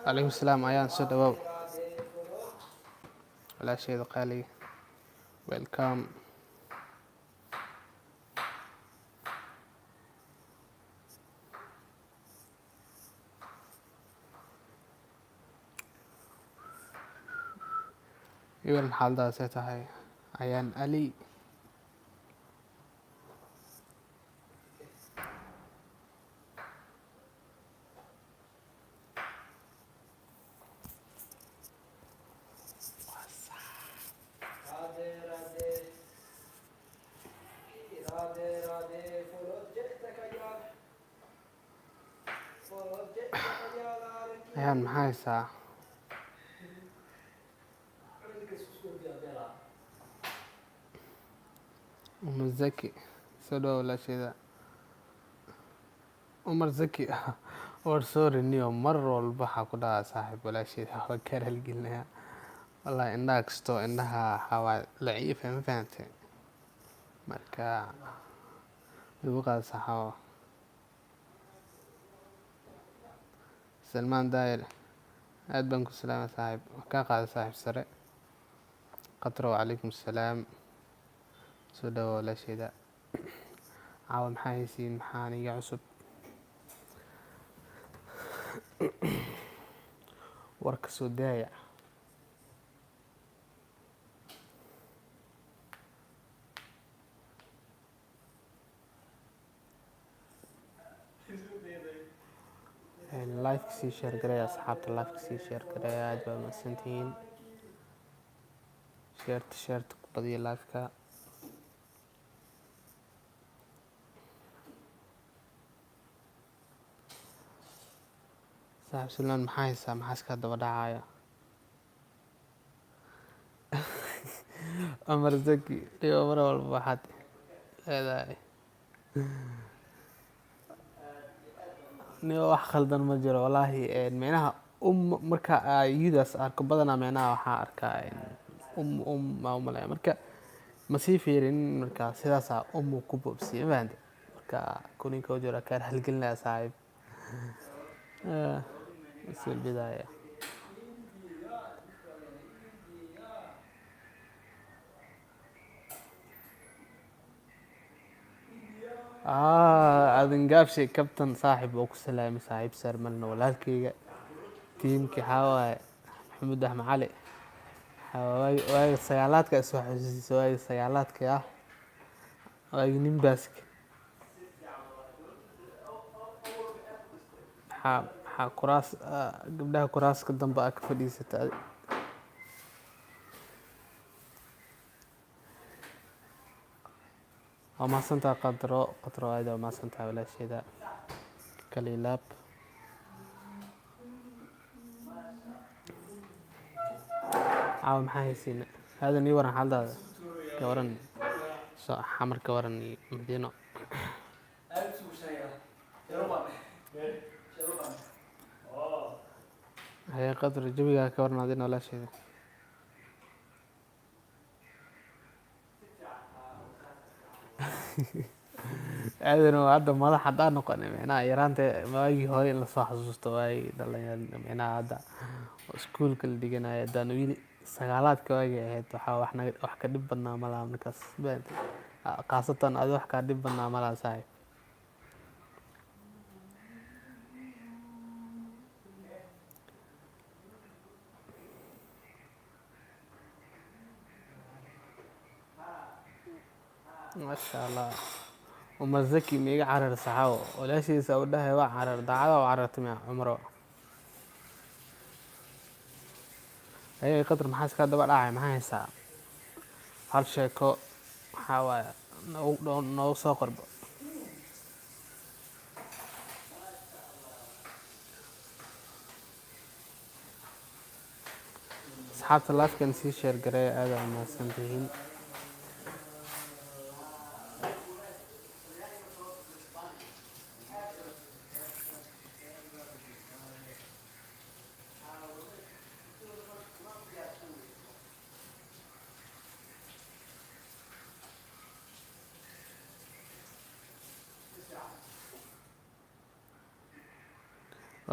عليكم السلام ayaan soo dhawow walaasheeda qaali welcome iwan xaaladaasay tahay ayaan ali ayaan maxaa haysaa umar zaki soo dhawow walaasheeda umar zaki war sorry niyo mar walba waxaa ku dhahaa saaxiib walaasheeda waa kaa halgelinayaa wallahi indhaha kastoo indhaha waxaa laciifa ma fahantay marka igu qaada saxaabo salmaan daayir aad baan ku salaama saaxiib waa kaa qaada saaxiib sare qatro wacalaykum assalaam soo dhawow walaasheeda caawa maxaa haysiin maxaa aniga cusub warka soo daaya live sii share gareeya asxaabta live sii share gareeya aad baa mahadsantihiin sheerta ku badiya live-ka saaxiib salmaan maxaa haysaa maxaa iska daba dhacaya umar zaki dhigo mar walba waxaad leedahay niyo wax khaldan ma jiro wallaahi micnaha marka yudas arko badanaa micnaha waxaa arkaa maa umalaya marka ma sii fiirin marka sidaasaa ku boobsiye ma fahanti marka kuninka jira kaan halgelinaya saaxiib isil bidaaya aadan gaabshay kabtan saaxiib oo ku salaamay saaxiib sarmalna walaalkayga tiimkii xawaaye maxamuud axmed cali waagi sagaalaadka isoo xasuusiisa waagi sagaalaadka waagi nimbaaska maxaa kuraas gabdhaha kuraaska dambe aa ka fadhiisata waa mahadsantaha qadro aad waa mahadsantaha walaasheeda kalilaab caawa maxaa haysiina haadan ii waran xaaladaada ka waran xamar ka waran iyo madiino haye qadro jawigaa ka waran adina walaasheeda aadan hadda madax haddaan noqonay micnaha yaraanta waagii hore in lasoo xasuusto waagii dhalinyarada micnaha hadda iskuulka la dhiganaya haddaan wili sagaalaadka waagii ahayd waxaa wax ka dhib badnaa malaha markaas khaasatan adi wax kaa dhib badnaa malaha saaxiib maasha allah umar zaki ma iga carar saxaawo walaashiisa u dhahay waa carar daacada u carartay miya cumro ayay qadar maxaa iska daba dhacay maxaa haysaa hal sheeko waxaa waaye noogu soo qorbo asxaabta live-kan sii share gareeya aad aa mahadsantihiin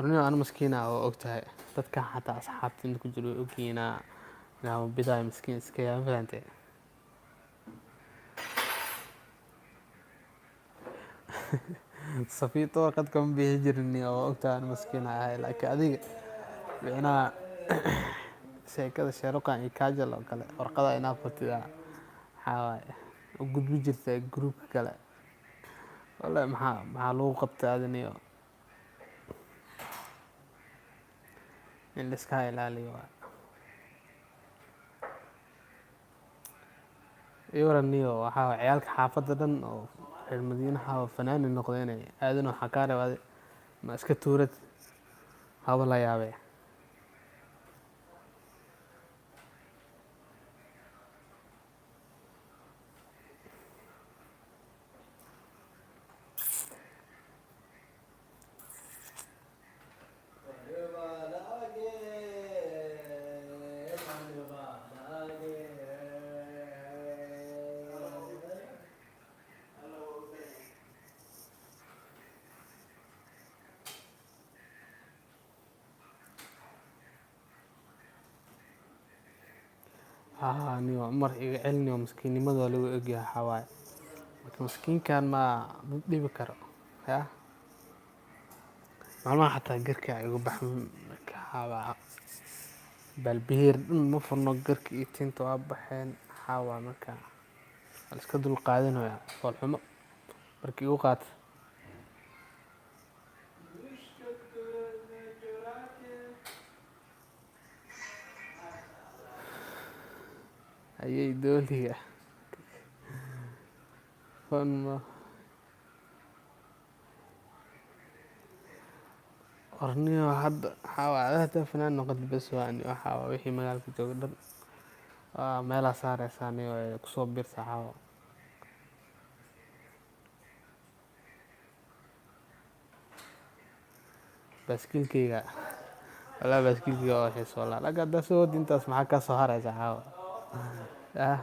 Horniyo aan maskiina oo ogtahay dadka xataa asxaabta inta ku jiro way ogyihiin inaan bidaay miskiin iska yahay ma fahantay. Safiito qad kama bixi jirin oo ogtahay aan maskiin ahay laakiin adiga micnaha sheekada Sheeruqan iyo Kajal oo kale warqada inaa qortid waxaa waaye u gudbi jirtay groupka kale. Wallahi maxaa lagu qabtay adiniyo in la iska ilaaliyo waaye. Iyo waraniyo waxaa waaye ciyaalka xaafadda dhan oo reer Madiinaha oo fanaani noqdeen aadana waxaa kaa reebay ma iska tuurad haba la yaabee. Niyo mar iga celiniyo maskiinimada lagu egyahay waxaa waaye marka maskiinkan ma dhibi karo yaa maalmaha xataa garka igu baxan marka waxaa balbihiir dhan ma furno garka iyo tinta waa baxeen waxaa waaye marka waa la iska dul qaadanayaa fool xumo markii igu qaata ayay dooliga horniyo hadda waxaa waaye hadda fanaan noqotay bes waa waxaa waaye wixii magaalka jooga dhan waa meelaa saareysaa niyo ay kusoo biirta waxaa waaye baaskiilkayga wallaahi baaskiilkayga waa xiiso wallaahi laakiin haddaa soo wadi intaas maxaa ka soo haraysa waxaa waaye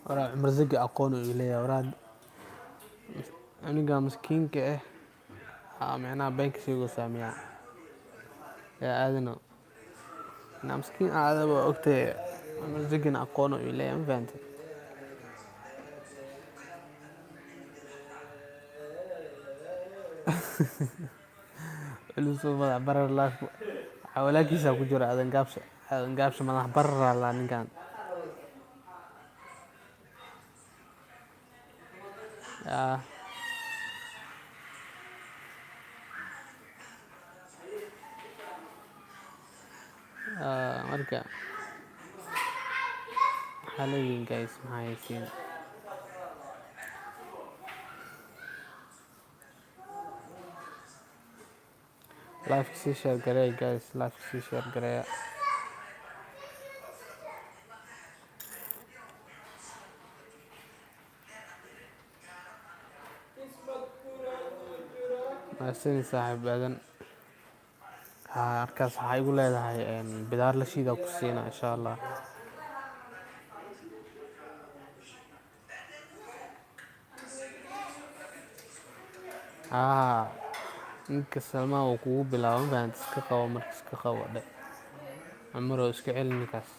waraa Cumar Zaki aqoon uu leeyahay waraa aniga maskiinka micnaha beenka sheegaysaa miyaa yaa aadano inaa maskiin aada waa ogtahay Cumar Zakina aqoon uu leeyahay ma fahantay. Culusoo madax barar laaf walaalkiisa ku jiro aadan gaabsha madax barar la ninkan marka maxaa leeyihiin guys maxaa haysiin live sii share gareeya guys live sii share gareeya mahadsanid saaxiib aadan markaas waxaa igu leedahay bidaar la shiida ku siina insha Allah. ninka Salmaan uu kugu bilaabo ma fahantay iska qabo marka iska qabo dhe Cumar oo iska celi ninkaas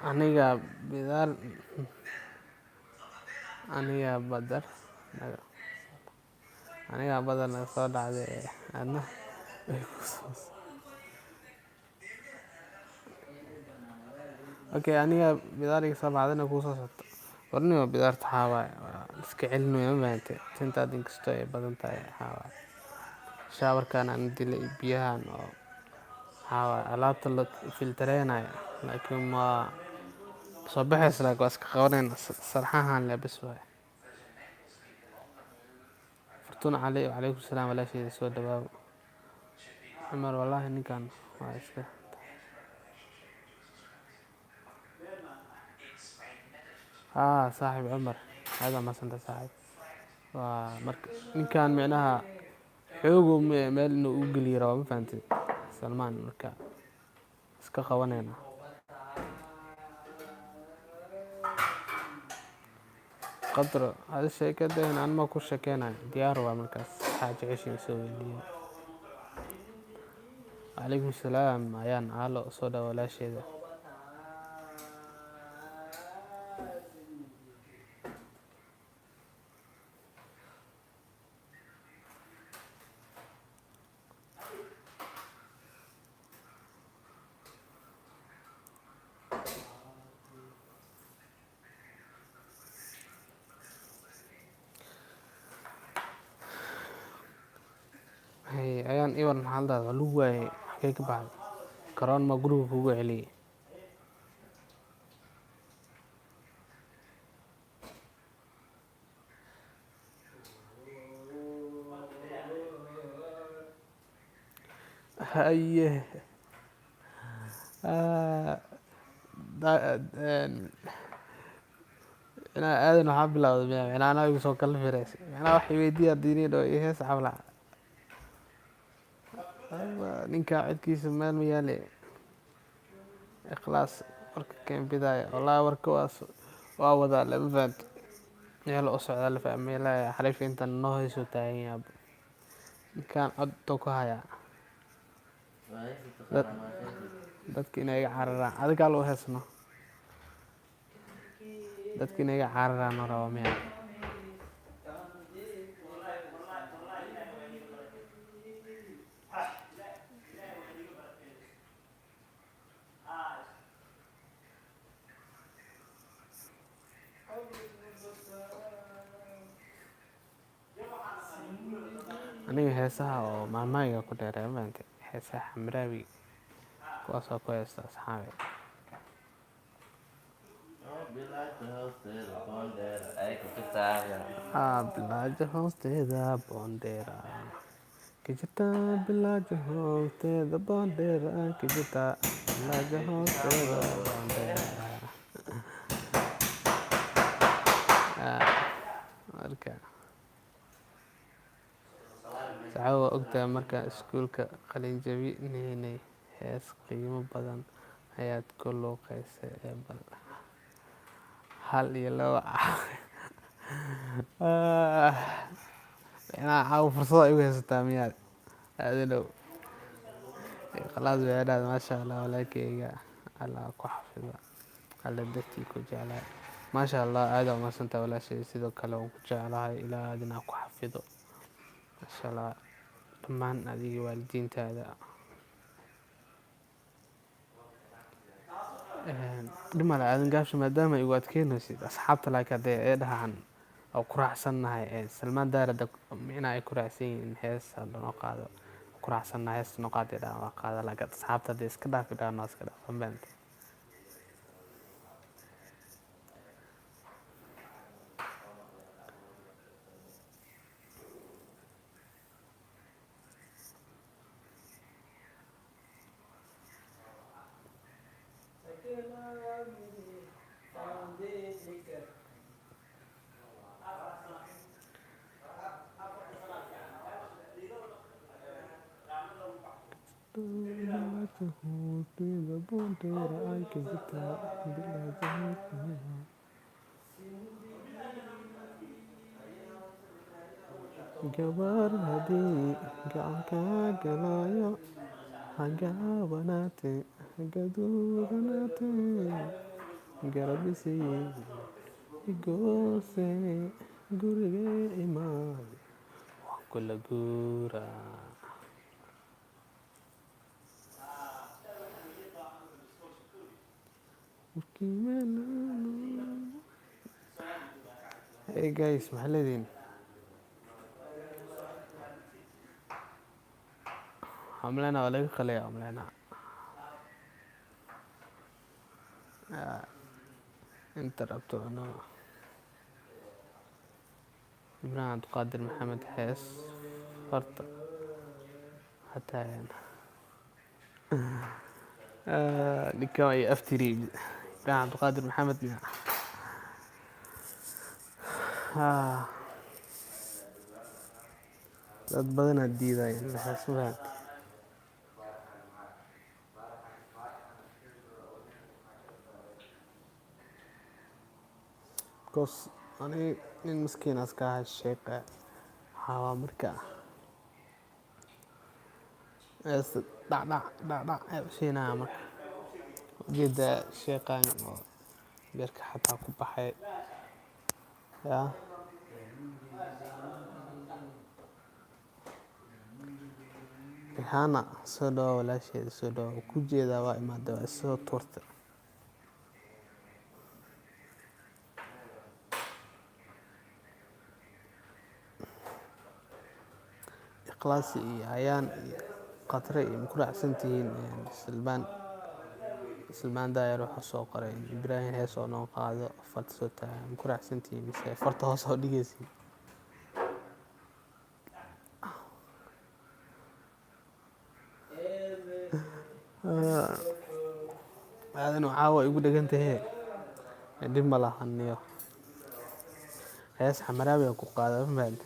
aniga bidaar aniga badar naga soo dhacday adna okay aniga bidaar iga soo baxdayna kuu soo socto horniyo bidaarta waxaa waaye iska celinayo ma fahantay tintaad inkastoo ay badan tahay waxaa waaye shaawarkan aan dilay biyahan oo waxaa waaye alaabta la filtareynayo laakiin soo baxaysa laakiin waa iska qabanayna sarxahan le bes waay. Fortuna cali wacalaykum salaam walaasheeda soo dhawaabo. Cumar wallaahi ninkan waa iska saaxiib Cumar aad ma santa saaxiib. Waa marka ninkan micnaha xoogo meel inuu u geliyo rabo ma fahantay Salmaan marka iska qabanayna. qadro hada sheekadeen aan ma ku sheekeenay diyaar waa markaas xaaji ceshin soo weydiiyay. Calaykum salaam ayaan aalo soo dhawo walaasheeda. ayaan iwan halda lagu waayay xagee ka baxday karoon ma guriga kugu celiyay. haye inaa aadan waxaa bilowday micnaa anaa igu soo kala firaysay micnaa wax weydiiyaa diiniin oo hees cabla ninka cidkiisa meel ma yaale ikhlaas warka keen bidaaya wallaahi warka waa wadaa lama fahanto meel u socdaa la fahmay ilaa xariif intan noo hayso taagan yaabo ninkan cod ku haya dadka inay iga cararaan adigaa loo heesno dadka inay iga cararaan oo rabo miya. aniga heesaha oo maalmahayga ku dheereeya ma fahantay heesaha xamraawi kuwaasoo ku heesta asxaabi bilaaja hoosteeda boondheera kijita bilaaja hoosteeda boondheera kijita bilaaja hoosteeda boondheera marka saxaabo waa ogtahay markaan iskuulka qalin jabinaynay hees qiimo badan ayaad ku luuqaysay ee bal hal iyo laba micnaha caawa fursada igu haysataa miyaad aadanow khalaas weedhaad maasha allah walaalkeyga allah ku xafido alla dartii ku jeclahay maasha allah aad waa mahadsantahay walaashay sidoo kale waan ku jeclahay ilaa aadina ku xafido maasha allah dhammaan adiga waalidiintaada dhimale aadan gaabsho maadaama igu adkeynaysid asxaabta laakiin haddee ee dhahaan oo ku raacsannahay Salmaan daarada micnaa ay ku raacsan yihiin hees hadda noo qaado ku raacsannahay hees noo qaadii dhahaan waa qaada laakiin asxaabta haddee iska dhaafi dhahaan waa iska dhaafan beenta. gabar haddii gacanka galayo hagaabanaate hagaduudanaate garabisi igoose guriga imaad waan kula guuraa. Hey guys, maxaa leediin? Hamlena waa laga qalaya hamlena. انت ربطو انا ابراهيم عبد القادر محمد حيس فرطة حتى يعني لكي افتري ابراهيم عبد القادر محمد آه dad badanaa diidaya waxaas mafahamtay because ani nin maskiinaas ka ahay sheeqa waxaa marka es dhacdhac siinaya marka ujeeda sheeqan oo beerka xataa ku baxay yaa Rihanna soo dhawo walaasheeda soo dhawo ku jeedaa waa imaada waa isoo tuurtay ikhlaasi iyo ayaan iyo qatre iyo ma ku raacsan tihiin silmaan daayar waxaa soo qoray ibraahim hees oo noo qaado farta soo taagan ma ku raacsan tihiin mise farta hoos oo dhigaysiin aadan caawa igu dhegan tahay dhib ma lahaniyo hees xamaraabi ku qaada maad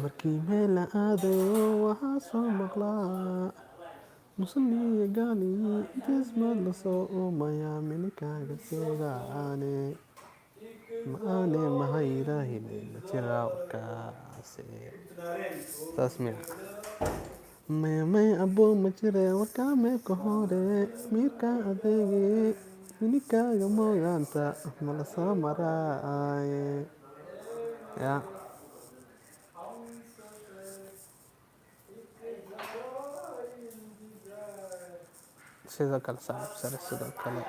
markii meel la aadayo waxaa soo maqlaa muslimiya gaali dismad la soo uumaya minikaaga seegaane maane mahayrahine ma jiraa warkaase saas miya may abo ma jire warkaa meebka hore miirka adeege minikaaga mooyaanta mala soo maraaye ya sidoo kale saaxiib sare sidoo kale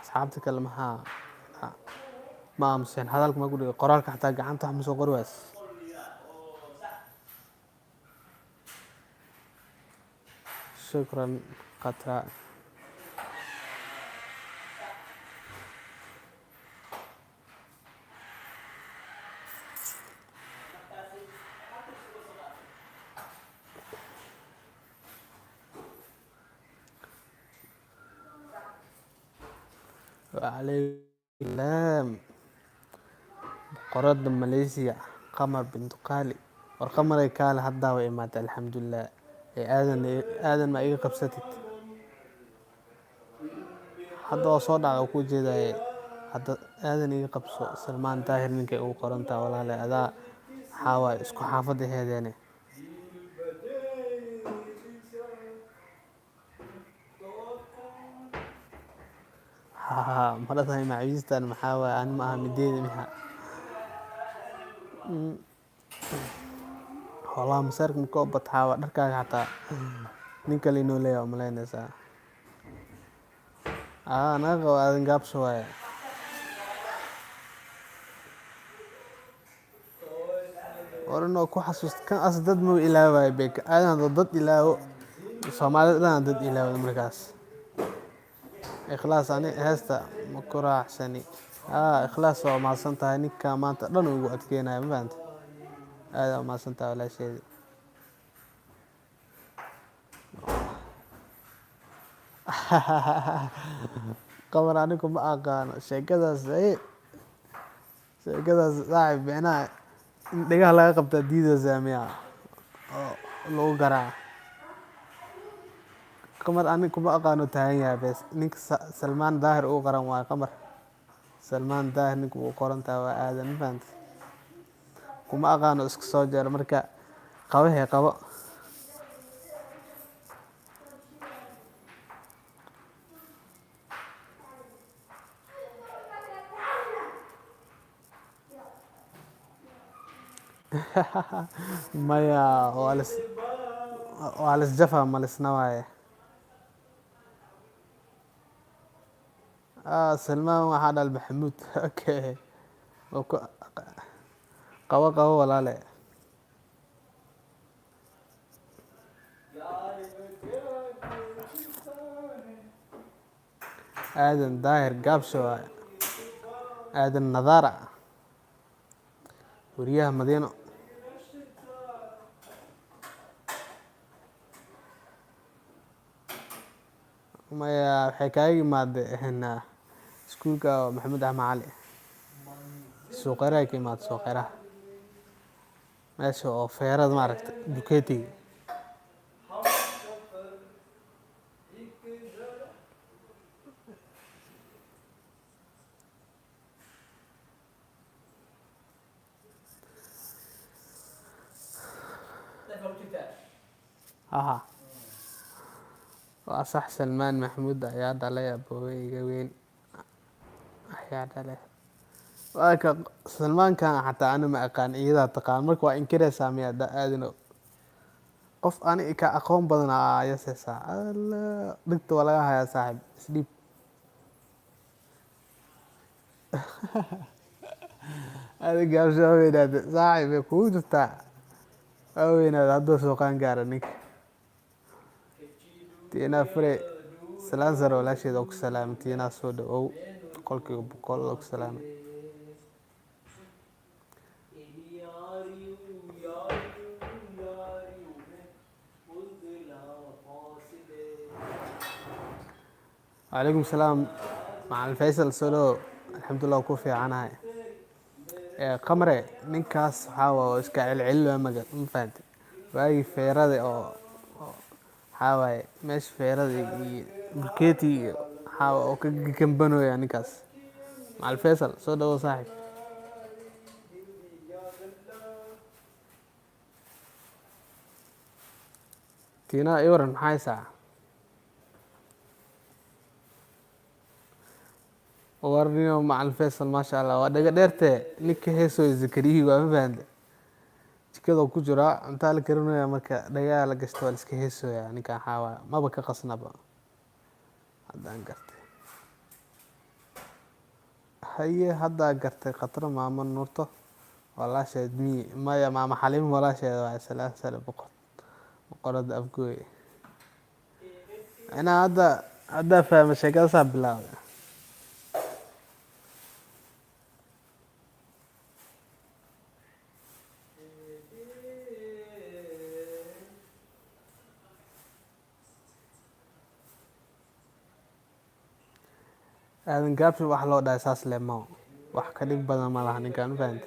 asxaabta kale maxaa ma aamuseen hadalka ma ku dhigay qoraalka xataa gacanta wax ma soo qori waas shukran qatra وعليكم السلام قرد ماليزيا قمر بنت قالي والقمر كان هدا وإمات الحمد لله آذن ما إيقا قبستت هدا وصودا وكو جيدا هدا آذن إيقا قبسو سلمان تاهر منك إيقا قرنتا ولا لا هذا حاوى اسكو حافظ هذاني مرة هاي معيزتان محاوى أنا معها مدينة منها والله مسارك مكوبة حاوى دركاك حتى ninka inuu leeyahay umaleynaysaa anaga aadan gaabso waaye oranoo ku xasuust kan as dad ma ilaaway beek aadan dad ilaawo Soomaalida dhan dad ilaawo markaas ikhlaas ani heesta ma ku raacsani ikhlaas waa maasan tahay ninka maanta dhan ugu adkeenayo ma fahanti aad ma maasan tahay walaasheedi قمر عنكم بقى كان شيء كذا زي صاحب هنا دقيقة لا قبل تديد زامية لو قرع قمر عنكم بقى كانوا تهيا بس نك سلمان ظاهر أو قرن واي قمر سلمان ظاهر نك وقرن توا آدم فهمت كم أغانو اسك صوجر مركا قوي قوي مايا والس جفا مالس نواي سلمان وحاد المحمود اوكي qabo qabo walaale. aadan daahir gaabsho waaye. aadan nadaara wariyaha madiino. maya waxay kaaga imaadeen iskuulka maxamed axmed cali suuqyaraha ka imaada suuqyaraha meesha oo feerada maaragta dukeetiga. aha waa sax salmaan maxamuud ayaa dhalay aboowe iga weyn ayaa dhalay. waa ka salmaankan xataa ana ma aqaan iyadaa taqaan marka waa inkiraysaa miya aadino qof ani ka aqoon badan ayaseysaa alla dhigta waa laga hayaa saaxib isdhiib. adiga gaabsho waa weynaade saaxib way kugu jirtaa waa weynaade hadduu suuqaan gaara ninka. tiinaa fure salaan sare walaasheeda oo ku salaamay tiinaa soo dhawow boqolkiiba boqol oo ku salaamay. وعليكم السلام مع الفيصل سولو الحمد لله ku fiicanahay. qamre ninkaas waxaa waa iska celceliyo ma fahanti waagi feerada oo waxaa waaye meesha feerada iyo bulkeeti waxaa oo ka gambanoya ninkaas. مع الفيصل soo dhawow saaxiib. tiina i waran maxay saa warniyo مع الفيصل ما شاء الله waa dhaga dheertee ninka heesoo zakariyi waa ma fahanti jikadoo ku jira cuntaa la karinaya marka dhagaa la gashto waa la iska heesooya ninka waxaa waaye maba ka qasnaba haddaan gartay. haye haddaa gartay khatro maamo nuurto walaasheed miyi maya maama xaliimo walaasheeda waa salaan sare boqorada afgooy. inaa haddaa fahma sheekadaasaa bilaabay. aadan gaabshi wax loo dhahay saas lemo wax ka dhib badan ma laha ninkaan u fahanti.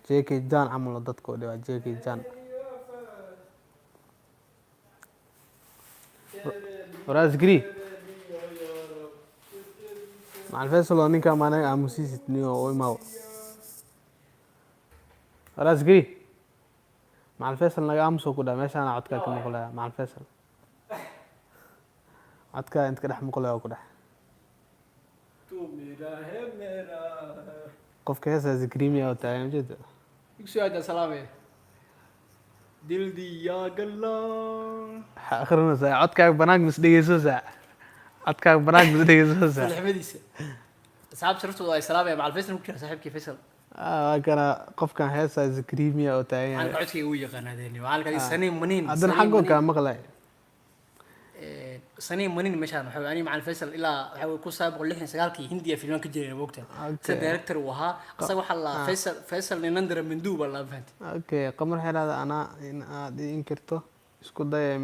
jk jan camal oo dadka u dhawaa jk jan. waraas gri مع الفيصل oo ninkaan maanaga aamusiisid niyo u imaaw. waraas gri مع الفيصل naga aamusoo ku dhaha meeshaana codkaa ka maqlaya مع الفيصل codkaa inta ka dhex maqlaya ku dhex qofka heesaa zikrimiya oo taagan ujeeda. igsuaada salaame dildi yaa galla waxaa akhrinaysaa codkaaga banaanka mas dhegeysanaysaa codkaaga banaanka mas dhegeysanaysaa. saxibadiisa asxaab sharaftooda ay salaamaya macal faysal ku jira saaxiibkii faysal waa kana qofkan heesaa zikrimiya oo taagan yahay. macalka codkayga uu yaqaanaadeen macalka saniin maniin haddana xaggoo kaa maqlay saniin maniin meeshaan waxa ani macal faysal ilaa waxa ku saabqo 69kii hindiya filmaan ka jireen waqtan sa director uu ahaa asaga waxa la faysal ninandara manduuba la fahanti. okay qamar xelaada ana in aad inkirto isku dayay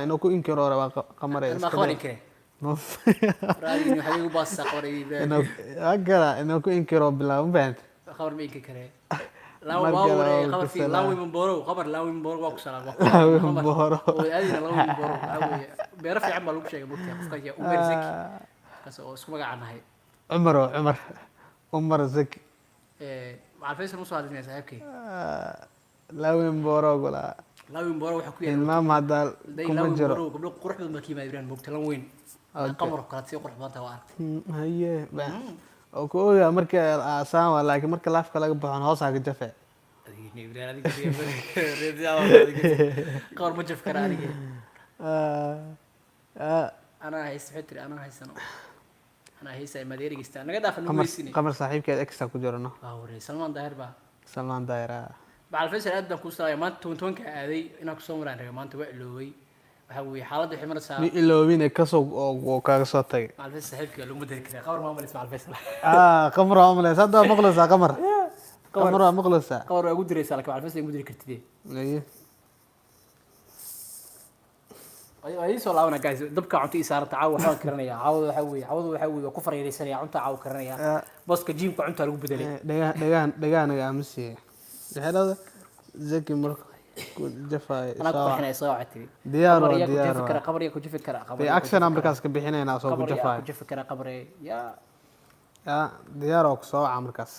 inuu ku inkiro waa qamar ma qaban inkire raadin waxa igu baas qoray inuu ku inkiro bilaw fahanti qabar ma inki kare لا واو خبر في لاوي من بورو خبر لاوي من بورو واكو سلام لاوي من بورو وادينا لاوي من بورو بيرف في عمل لوك شيء بوقتها قفكا عمر زكي بس اسكو مغعنا هي عمر زكي مع الفيصل مصو هذا صاحبكي لاوي من بورو ولا لاوي من بورو وحكو يعني ما هذا كم جرو قبل قرح بالمكيمه يبران بوقت لان وين قمر قالت سي قرح بانتا وارك هي oo ku ogaa marka aasaan waa laakiin marka laafka laga baxo hoosaa ka jafe قار ما جف كراني انا هيس فكري انا هيسنو انا هيس مديري استان نغا دافن ويسيني قمر صاحبك اكسترا ku jirano وري سلمان داهر با salmaan daayira. macal faysal aad baan kuu salaaya maanta tobanka aaday inaan kusoo maraan rabay maanta waa iloobay waxaa weeye xaaladda waxay maraysaa mi iloobine kasoo oo kaaga soo tagay. macal faysal saaxiibkii waa laguma dari karaa qabar maa malaysa macal faysal qamar waa umaleys hadda waa maqlaysaa qamar. qamar waa maqlaysaa. qabar waa ugu diraysaa laakiin macal faysal igu diri kartidee Aye. waa ii soo laabana guys dabka cunto ii saaranta caawa waxaan karanayaa caawada waxaa weeye waa ku fariiraysanaya cunta caawa karanaya booska jiimka cunta lagu bedelay dhagaanaga aamusiye. Waxay dhahdaa zaki marka ku jafay anaa ku farxinaya soo wacatiri diyaar qabar waa yaa ku diyaar jafi waa. kara qabar yaa ku jafi kara qabar Dee action aan markaas ka bixinaynaa soo ku qabar yaa jafay. ku jafi kara qabar yaa Diyaar oo ku soo waca markaas.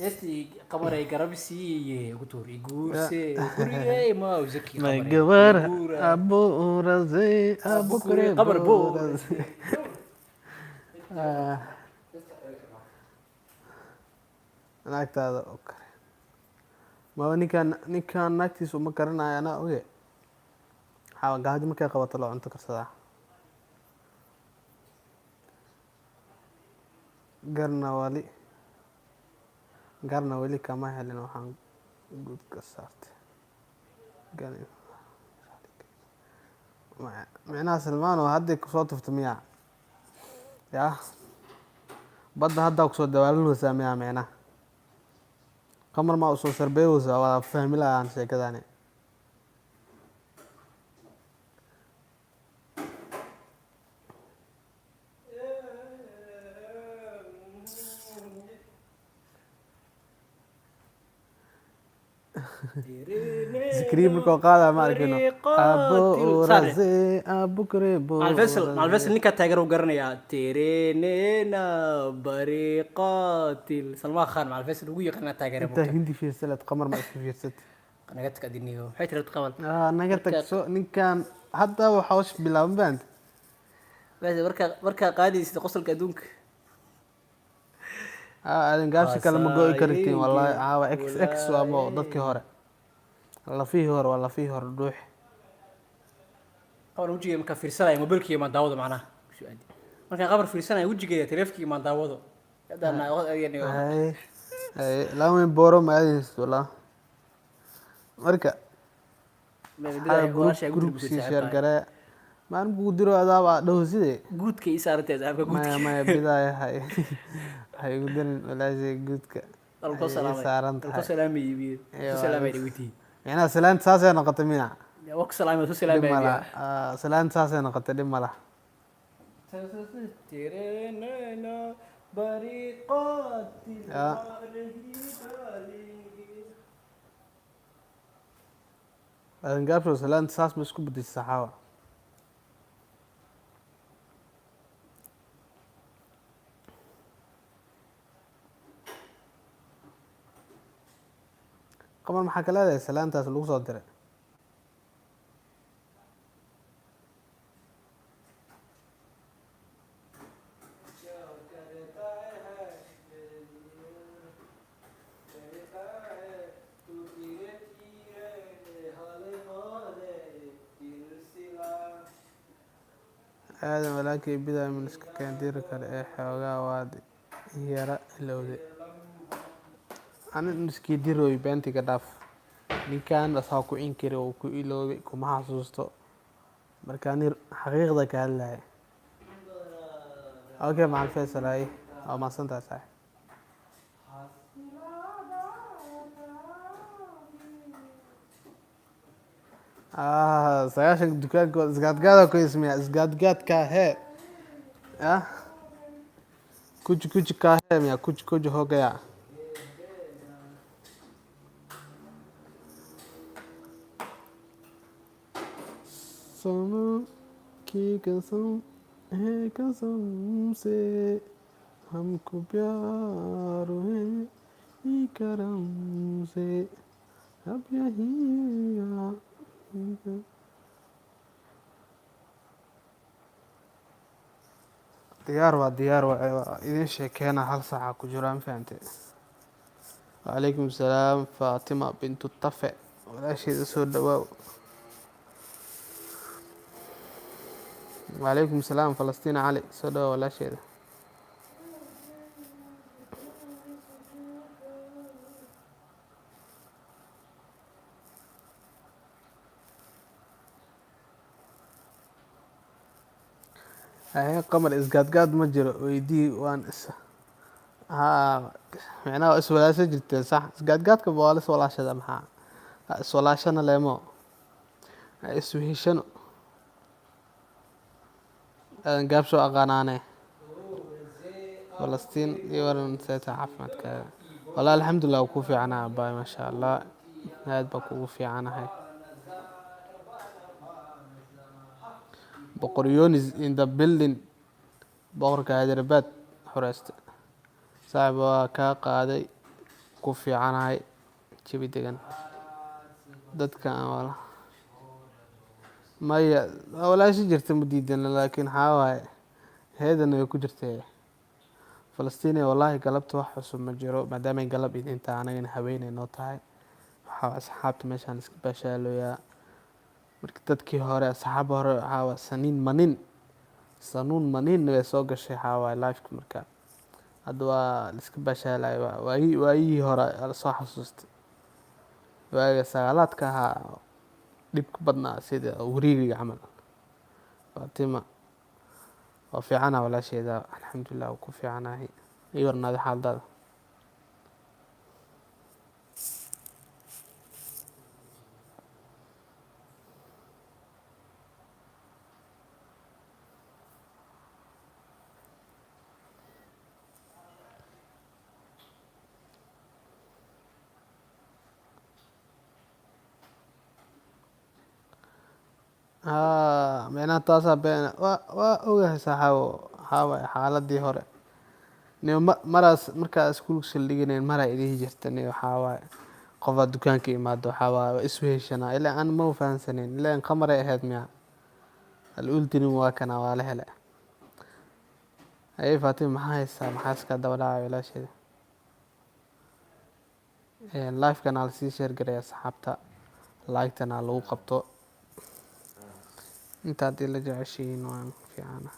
Esti qabaray garab siiye ugu tuur iguurse gurigay ma zaki May qabaray gabar Guura. abu razi abu kure qabar bo naagtaada oo kare. Maba ninkaan naagtiisa uma garanayo anaa oge. Waxaa gaajo markay qabato loo cunto karsadaa. Garna wali kama helin waxaan guud ka saartay. Micnaha Salmaan oo hadda kusoo tufta miyaa? Yaa badda hadda kusoo dawaalinaysaa miyaa micnaha? Qamar ma usoo sarbeeyaysaa waa fahmi lahaan sheekadani. Zikri markuu qaada ma arkino. Abu razi abu kure bo. macal faysal ninkaa taageer u garanayaa tirenena bariqatil salmaan khan macal faysal ugu yaqaanaa taageere Inta hindi fiirsalad qamar ma isku fiirsat. naga tag adiniyo maxay tiraad qaban Naga tagso ninkan hadda waxa uu bilaaban baan. bas markaa qaadaysid qosolka adduunka Aadan gaabsi kale ma go'i kartiin wallahi caawa x waa mo dadkii hore. Lafii hore dhuux. qabar wejigeeda markaa fiirsanaya mobilkiiga maan daawado macnaha markaan qabar fiirsanaya wejigeeda taleefkiga maan daawado Laamin booro ma aadaysid wallah. Marka group si share gare maalin buu diro adaaba dhowside guudka ii saarantay asxaabka guudka ma bidaaya hay ugu dirin walaashay guudka dalko salaamay biyo salaamay dhawiti yana salaant saasay noqotay miya wak salaamay salaamay biyo salaant saasay noqotay dhib ma laha tirenena bariqati aadan gaabsho salaant saas ma isku bedeshay saxaawa qamar maxaa ka leedahay salaantaas lagu soo diray aadan walaalkay bidaa min iska keendiri kale ee xoogaa waad yara ilowday anin iskii dirooy beentiga dhaaf ninkan asaa ku inkiri oo ku iloobay kuma xasuusto marka ani xaqiiqda ka hadlahay okay macal faysal ay waa maasantaa saaxiib sagaashan dukaanka isgaadgaada ku ismiya isgaadgaadka hee kuji ka hee miya kuji hogaya सनम की कसम है कसम से हमको प्यार है करम से अब यही diyaar waa idin sheekeena hal saaca ku jiraan fahantay wacalaykum salaam faatima bintu tafe walaasheeda soo dhawaaw وعليكم السلام فلسطين علي سودا ولا شيء qamar isgaadgaad ma jiro weydii waan is haa micnaha waa iswalaashan jirteen sax isgaadgaadka waa la iswalaashada maxaa ha iswalaashana leemo ha isweheshano aadan gaabsoo aqaanaane falastiin iyo waran seeta caafimaadkaaga والله الحمد لله وكوفي عنها باي ما شاء الله هاد بكوفي عنها بقريونز in the building boqorka Hyderabad xoreyste saaxiib waa ka qaaday ku fiicanahay jabi degan dadka wala maya walaashi jirta mudiidan laakiin xawaaye heedana way ku jirtay فلسطين والله قلبت wax cusub ma jiro maadaama ay galab idinta anagana haweeney noo tahay waxa asxaabta meeshaan iska baashaalooyaa markii dadkii hore asxaab hore waxa sanuun manin way soo gashay xawaa life marka hadda waa iska baashaalay waayii hore soo xasuustay waaga sagaalaadka ahaa dhibka badnaa sida wariiriga camal Fatima وفي عنا ولا شيء ذا الحمد لله وكفي عنا هي يورنا ذا حال ذا معناها تاسع بين وأوجه سحاو حالتي هوري نيو مركز اسكول سليجين مرة إليه جرتني وحاوا قفا دكان كي ما دو حاوا اسويشنا إلا أنا مو فان سنين إلا أن قمر هاد ميا الأولتين مواكنا ولا هلا أي فاطمة هاي سام حاسك دولة ولا شيء اللايف كان على سيشير قرية صحابتا لايكتنا لو قبطو انت هدي اللي جعشين وان في عنا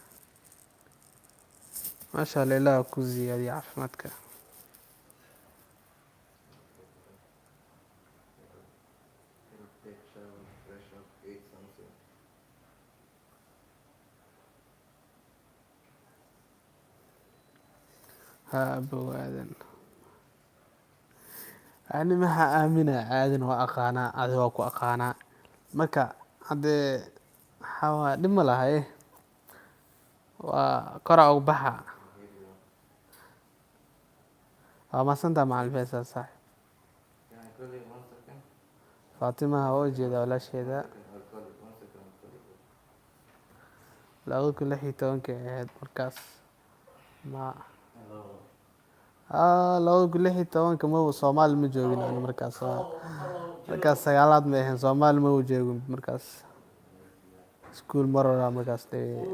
ما شاء الله لا كوزي هذه عفمتك ها أبو آذن يعني ما آمنة آذن وأقانا أذواك وأقانا مكا هذا حوا دم لها إيه وقرأوا بها ما سنت مع الفيصل صح فاطمة هو جيدا ولا شيء ذا لا كل حي تونك هاد مركز ما لا كل حي تونك مو صومال مجوين أنا مركز سيالات مهن صومال مو جوين مركز سكول مرة مركز تي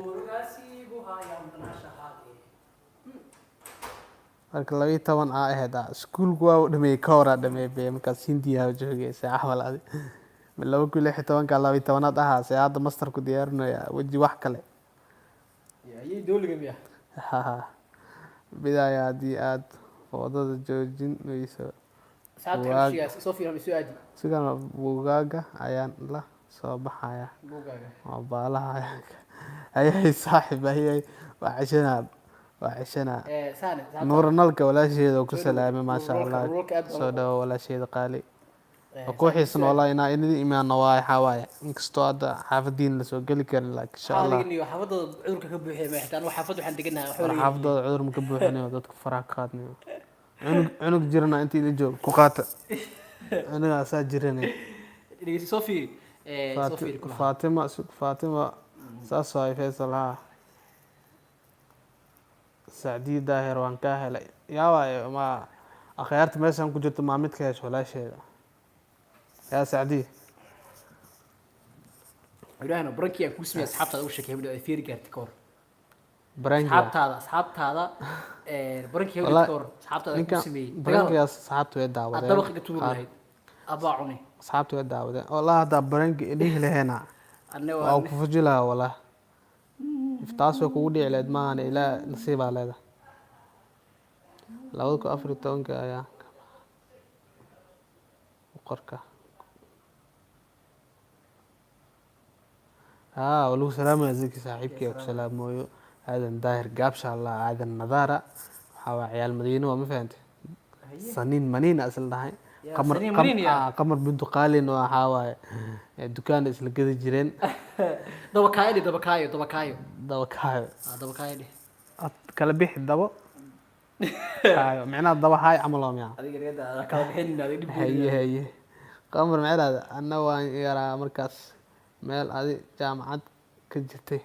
marka 12 ahayd iskuulku waa dhamay ka hor dhamay bay markaas Hindiya joogay saaxwal adi bilow ku 16 ka 12aad ahaa saacada master ku diyaarinaya waji wax kale ayay dawliga miya bidaayadii aad wadada joojin weyso saacada soo fiiram soo aadi sidana buugaaga ayaan la soo baxaya buugaaga baalaha ayay saaxiibay وعشنا نور نلك ولا شيء ذو كسلامة ما شاء الله سودا ولا شيء قالي وكوحي سن والله إني إيمان نواي حواي إنكستو هذا حافظين لسوا قال لك إن شاء الله إني حافظ عذرك كبوحي ما يحتاج وحافظ وحن دقناها حافظ عذر مكبوحني وضدك فراق خاتني عنق جرنا أنت اللي جو كوقات أنا أساس جرني صوفي فاطمة ساسوي فيصل ها سعدي داهر وان كاهل يا ما أخيرت مثلا كنت مع متكاش ولا شيء يا سعدي إلهنا برانكي أكون سمي أصحاب هذا وش كي يبدأ يثير كارتكور برانكي أصحاب هذا برانكي يبدأ كور أصحاب هذا أكون سمي برانكي أصحاب تويدا وده الطبق كتور لهيد أباعني أصحاب تويدا وده والله هذا برانكي ليه لهنا أو كفجلها والله iftaaso kugu dhici leed maahan ilaa nasiibaa leeda 2014 ayaa qorka walagu salaamaya zaki saaxiibkii ku salaamooyo aadan daahir gaabsha allah aadan nadaara waxaa waa ciyaal madiino waa ma fahantay saniin maniina isla dhahay Ya, Saniin Maniin ya. qamar bintu qaalin waxaa waaye dukaan isla gadi jireen Dabakaayo di dabakaayo dabakaayo. daba kaayo Dabakaayo di. ad kala bixi dabo kaayo micnaha daba haay camal oo miyaa Adiga reeda kala bixin adiga dib. haye qamar micnaheeda anna waan yaraa markaas meel adi jaamacad ka jirtay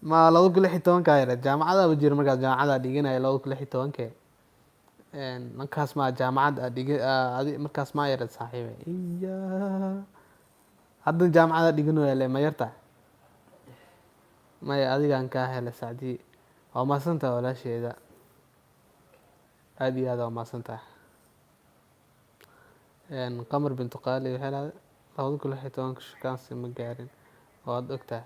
ma 2016 yara jaamacadaaba jira markaas jaamacadaa dhiganaya 2016 markaas maa jaamacad adi markaas maa yareed saaxiibe iya hadda jaamacada dhiganaya le ma yarta maya adigaan kaa helay sacdii waa maasantaha walaasheeda aada iyo aada waa maasantaha qamar bintu qaali waxay lahaday 2016 shukaansi ma gaarin waad ogtahay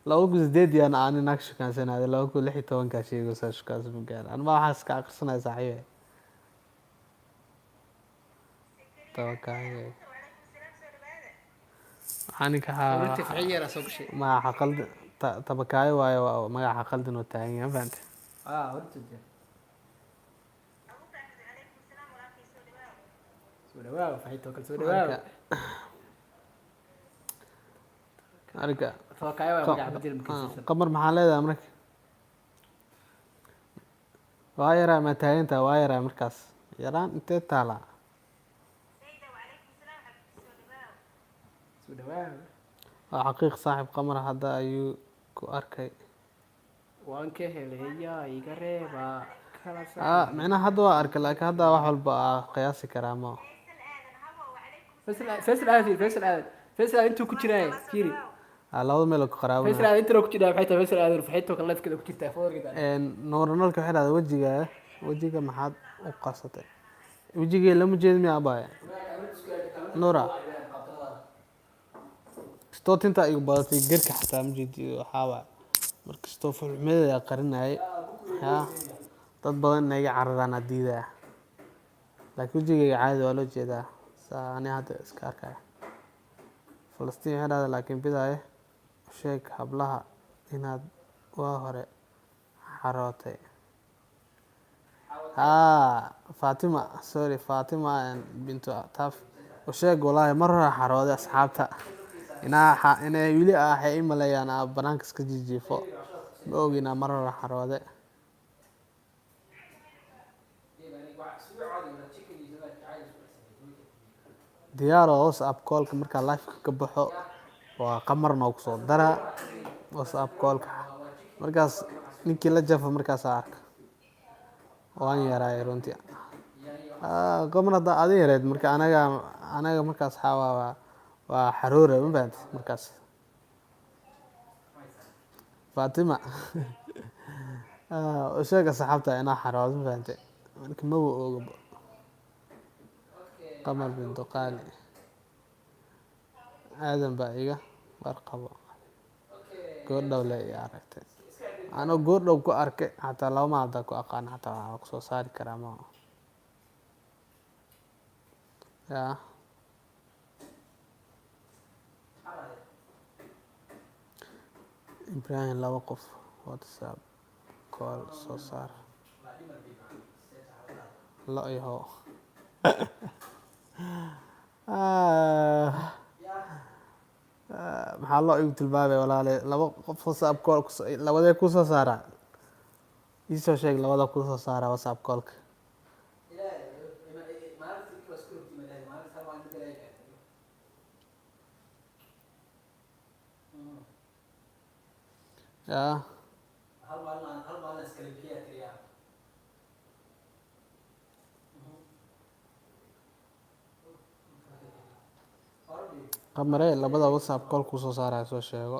2008 yaana ani naag shukaansanaada 2016 sheegaysaa shukaansi ma gaarin anma waxaas ka aqrisanaya saaxiibe tawakaaye waxaaninka Inta ficiyara soo gashay. magaca qaldi tabakaayo waayo waa magaca qaldin oo taagan yahay ma fahantay Horta jee. Soo dhawaad faayto kal soo dhawaad. arka Dabakaayo waa magac bedel markiisa. qamar maxaa leedahay marka waa yaraa ma taagantaa waa yaraa markaas yaraan intee taalaa Soo dhawaad. waa xaqiiq saaxib qamar hadda ayuu ku arkay Waan ka helay yaa iga reeba kala saar. micnaha hadda waa arkay laakiin hadda wax walba qiyaasi karaa ma Faisal intuu ku jiraa fiiri. labada meel oo ku qaraabana Faisal intuu ku jiraa Faisal aad faxayto kala lafkeeda ku jirtaa foorgida. nooranalka waxay dhahday wejiga maxaad u qasatay wejigii lama jeedi miyaa abaya noora stootinta igu badatay gerka xataa ma jeedi waxaa waay markastoo fulxumadeeda qarinayay yaa dad badan inay iga cararaan diidaya laakiin wejigayga caadi waa loo jeedaa saa ani hadda iska arkaya falastiin waxay dhahday laakiin bidaaye sheeg hablaha inaad waa hore xarootay Fatima sorry Fatima bintu Taaf sheeg wallaahi mar hore xarooday asxaabta inay wili waxay i maleeyaan banaanka iska jijiifo ma ogina mar hore xarooday diyaaro WhatsApp callka markaa live ka baxo waa qamar noo kusoo dara WhatsApp callka markaas ninkii la jafo markaas arka waan yaraay runtii qamar hadda adi yareed marka anaga markaas waa xaroore ma fahantay markaas Fatima sheega saxaabta inaa xaroodo ma fahantay marka maba oogaba qamar bintu qaali aadan baa iga warqabo goordhow le i aragtay anoo goordhow ku arkay xataa laba maal hadaa ku aqaan xataa waxaa kusoo saari karaa ma ya ibrahim laba qof WhatsApp call soo saar lo yaho maxaa loo igu tilmaamay walaale laba qof WhatsApp call labadee kusoo saaraa iisoo sheeg labada kusoo saaraa WhatsApp callka ya qamare labada WhatsApp call kusoo saaraya soo sheego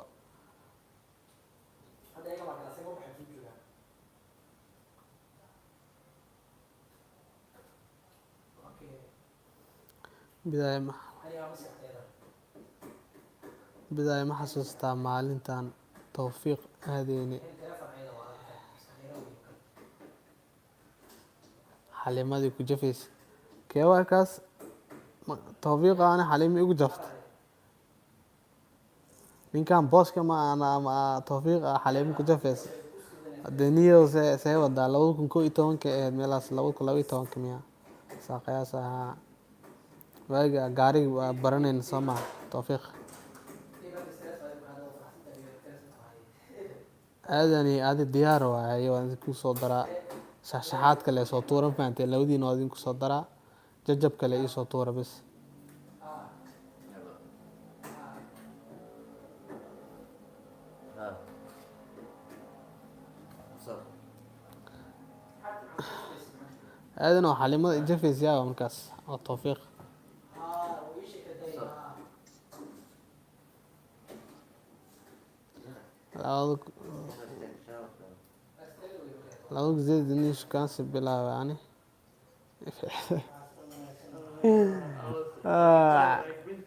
bidaaya ma xasuustaa maalintan tawfiiq aadeyne xalimadii ku jafaysa keewaa kaas tawfiiqa ani xalima igu jaftay ninkan booska ma tawfiiq xaliimo ku jafeys hadee niyow see wadaa 2011 ahayd meelaas 2012 miya saa qiyaas ahaa waaga gaariga waa baranayna soo maha tawfiiq aadani adi diyaar waaye waan ku soo daraa shaxshaxaad kale soo tuuran faantay labadiina waa idin ku soo daraa jajab kale ii soo tuura bas aadan oo xalimada jafeys yaa markaas oo tawfiiq لو زيد نيش كانسل بلا يعني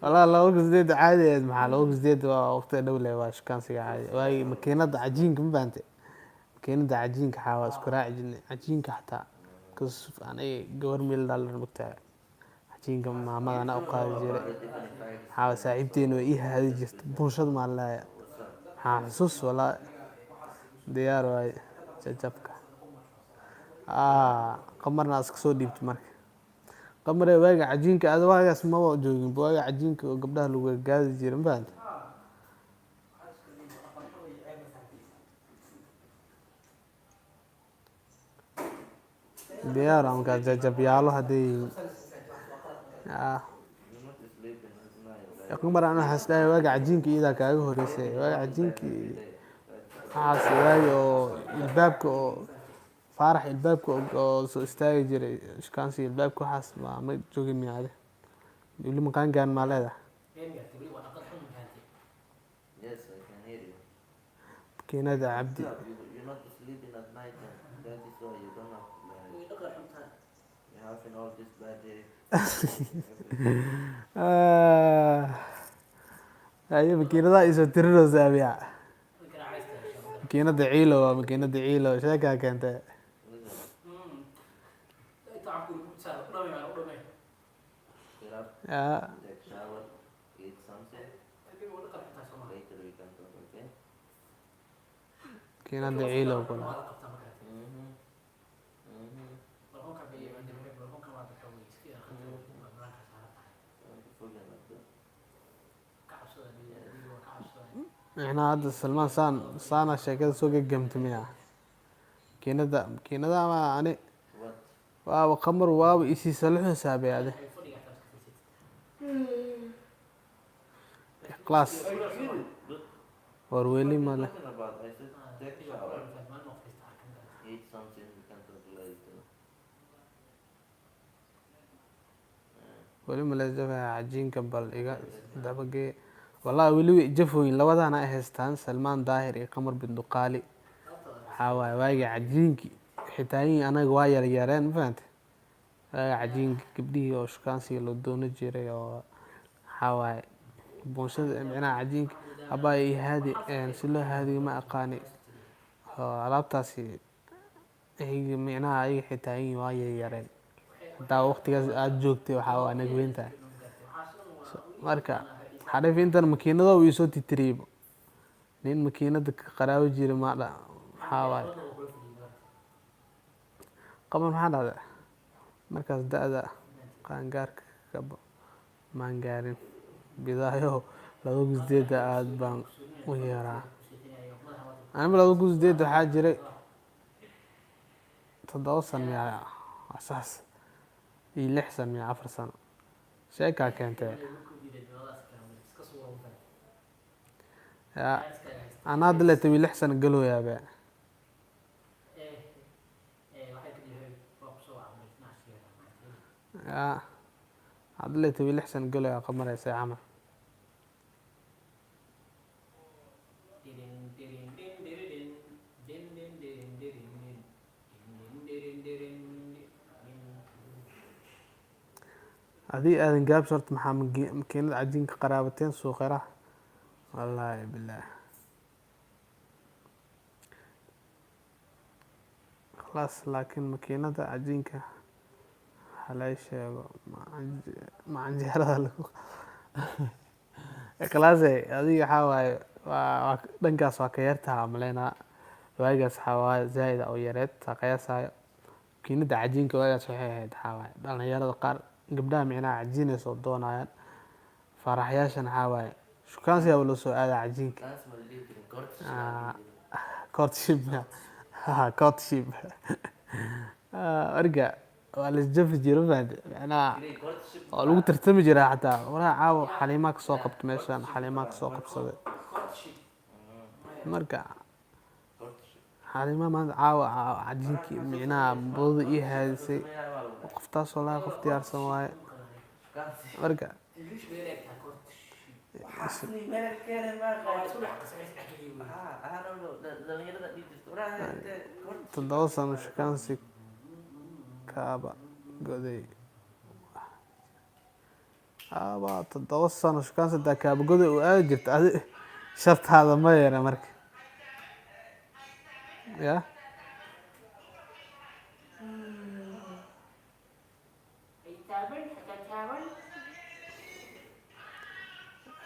والله لو زيد عادي مع لو زيد وقت دولة واش كانسل عادي واي ماكينة عجين كم بانتي ماكينة عجين كحاول اسكراع عجين حتى كس يعني جور ميل دولار مقطع عجين كم ما انا اقال جري حاول ساعدتين وايه هذه جست بوشد مع الله حاسوس ولا ديار واي جابك qamarna iska soo dhiibto marka qamare waaga cajiinka aad waagaas ma joogin waaga cajiinka oo gabdhaha lagu gaadi jiray ma fahanti diyaar aan ka jajabyaalo hadii qamar aan xasday waaga cajiinka ida kaaga horeysay waaga cajiinka waxaas waayo ilbaabka oo فارح الباب استاجر كانسي الباب كحاس ما جوجي مياده يقول لي مكان كان مال هذا كين هذا عبدي ايوه ماكينة ايسو تريرو زابيع ماكينة عيلو شاكا كانت كنا ندعي له كنا احنا هذا سلمان صان الشركة سوق الجمت مياه كنا دا ما يعني واو قمر واو يسي سلحه سابي هذا كلاس ورويلي ماله ولي ملا جفا عجين كبل إيجا دبقي والله ولي جفوين لو ده أنا هستان سلمان داهر قمر بن دقالي حاوي واجي عجينك حتاني أنا جوايا يارين فهمت عجينك كبدي أو شكانسي لو دون جيري أو حاوي بونشد أنا عجينك أباي هذه يعني سلا هذه ما أقاني alaabtaasi micnaha ay xitaa in waa yareen hadaa waqtigaas aad joogtay waxa waa nagweynta marka xariif intan makiinado uu soo titriibo nin makiinada qaraawo jiray ma dha waxa waay qaban maxaa dhacday markaas da'da qaangaarka kaba maan gaarin bidaayo 2008 aad baan u yaraa أنا لو جوز ديد حاجري تدوسن يا أساس يلحسن يا 10 سنة شيكا كانت يا أنا دلت يلحسن قالوا يا بيع يا عدلت يلحسن قالوا يا قمر يا سي عمر هذه أذن جاب شرط محمد مكينة عجين قرابتين صغيرة والله بالله خلاص لكن مكينة عجينك هلاي شيء ما عندي هذا خلاص هذه حاوي dhankaas waa ka yartaha maleynaa. Waagaas waxaa waaye zaaid u yareed saa qiyaasayo. Makiinada cajiinka waagaas waxay ahayd waxaa waaye dhalinyarada qaar gabdhaha micnaha cajiinay soo doonayaan. Faraxyaashan waxaa waaye shukaansiga loo soo aadaa cajiinka. Courtship courtship marka waa la isjafi jiray macnaha waa lagu tartami jiray xataa walaa caawa xaliimaa kasoo qabta meeshan xaliimaa kasoo qabsaday marka xaliimaa maanta caawa cajiinkii micnaha boodada ii haadisay qoftaas walaa qof diyaarsan waaye marka toddoba sano shukaansi kaaba goday toddoba sano shukaansi hadaa kaaba goday u aadi jirta adi shartaada ma yara marka ya